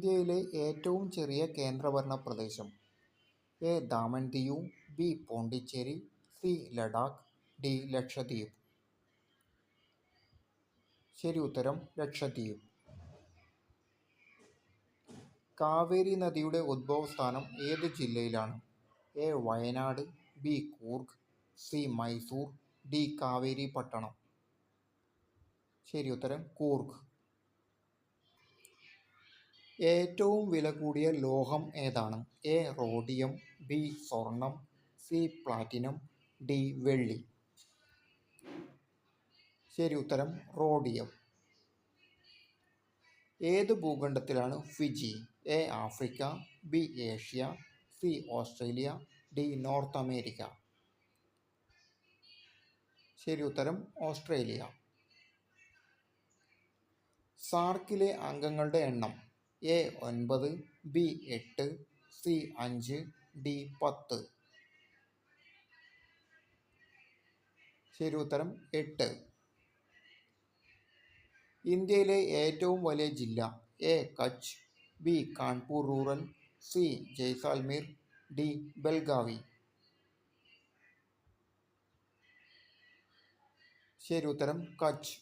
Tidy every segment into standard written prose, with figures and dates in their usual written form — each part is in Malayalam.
ഇന്ത്യയിലെ ഏറ്റവും ചെറിയ കേന്ദ്രഭരണ പ്രദേശം? A. Daman Diu, B. Pondicherry, C. Ladakh, D. Lakshadweep. ശരി ഉത്തരം ലക്ഷദ്വീപ്. കാവേരി നദിയുടെ ഉദ്ഭവസ്ഥാനം ഏത് ജില്ലയിലാണ്? A. Wayanad, B. Coorg, C. Mysore, D. Kaveri Pattanam. ശരി ഉത്തരം കൂർഗ്. ഏറ്റവും വില കൂടിയ ലോഹം ഏതാണ്? എ. Rhodium, B. സ്വർണം, സി. Platinum, D. വെള്ളി. ശരി ഉത്തരം റോഡിയം. ഏത് ഭൂഖണ്ഡത്തിലാണ് Fiji? A. Africa, B. Asia, C. Australia, D. North America. ശരി ഉത്തരം ഓസ്ട്രേലിയ. സാർക്കിലെ അംഗങ്ങളുടെ എണ്ണം? എ. 9, ബി. 8, സി. 5, ഡി. 10. ശരി ഉത്തരം 8. ഇന്ത്യയിലെ ഏറ്റവും വലിയ ജില്ല? A. Kutch, B. Kanpur rural, C. Jaisalmer, D. Belagavi. ശരി ഉത്തരം കച്ച്.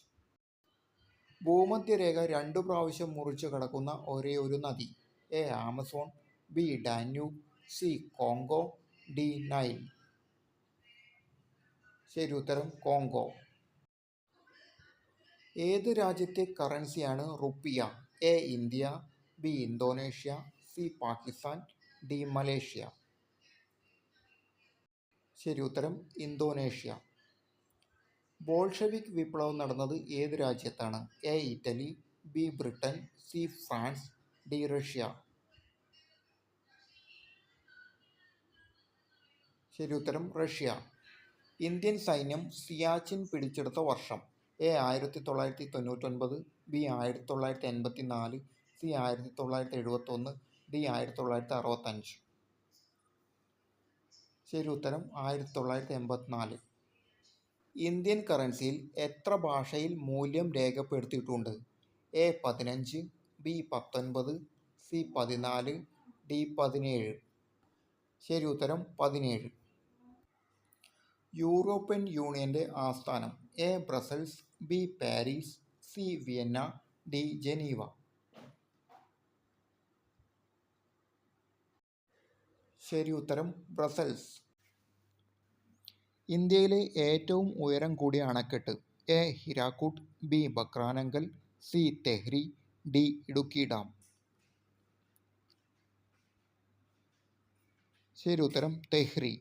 ഭൂമധ്യരേഖ 2 പ്രാവശ്യം മുറിച്ചു കടക്കുന്ന ഒരേയൊരു നദി? A. Amazon, B. Danube, C. Congo, D. Nile. ശരി ഉത്തരം കോങ്കോ. ഏത് രാജ്യത്തെ കറൻസിയാണ് rupiah? A. India, B. Indonesia, C. Pakistan, D. Malaysia. ശരി ഉത്തരം ഇന്തോനേഷ്യ. ബോൾഷെവിക് വിപ്ലവം നടന്നത് ഏത് രാജ്യത്താണ്? A. Italy, B. Britain, C. France, D. Russia. ശരി ഉത്തരം റഷ്യ. ഇന്ത്യൻ സൈന്യം സിയാച്ചിൻ പിടിച്ചെടുത്ത വർഷം? എ. 1999, ബി. 1984, സി. 1971, ഡി. 1965. ശരി ഉത്തരം 1984. ഇന്ത്യൻ കറൻസിയിൽ എത്ര ഭാഷയിൽ മൂല്യം രേഖപ്പെടുത്തിയിട്ടുണ്ട്? എ. 15, ബി. 19, സി. 14, ഡി. 17. ശരി ഉത്തരം 17. യൂറോപ്യൻ യൂണിയന്റെ ആസ്ഥാനം? A. Brussels, B. Paris, C. Vienna, D. Geneva. ശരി ഉത്തരം ബ്രസൽസ്. ഇന്ത്യയിലെ ഏറ്റവും ഉയരം കൂടിയ അണക്കെട്ട്? A. Hirakud, B. Bhakra Nangal, C. Tehri, D. Idukki dam. ശരി ഉത്തരം തെഹ്രി.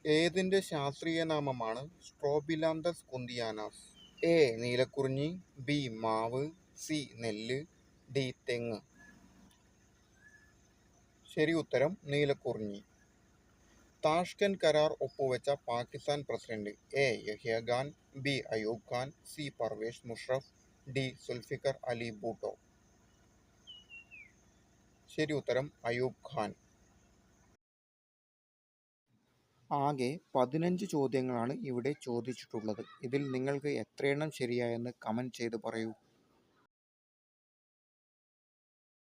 ഏതിൻ്റെ ശാസ്ത്രീയ നാമമാണ് സ്ട്രോബിലാന്തസ് കുന്തിയാനാസ്? എ. Neelakurinji, B. മാവ്, സി. നെല്ല്, ഡി. തെങ്ങ്. ശരി ഉത്തരം നീലക്കുറിഞ്ഞി. താഷ്കന്റ് കരാർ ഒപ്പുവെച്ച Pakistan president? A. Yahya Khan, B. Ayub Khan, C. Pervez Musharraf, D. Zulfikar Ali Bhutto. ശരി ഉത്തരം അയൂബ് ഖാൻ. ആകെ 15 ചോദ്യങ്ങളാണ് ഇവിടെ ചോദിച്ചിട്ടുള്ളത്. ഇതിൽ നിങ്ങൾക്ക് എത്രയെണ്ണം ശരിയായെന്ന് കമൻറ്റ് ചെയ്ത് പറയൂ.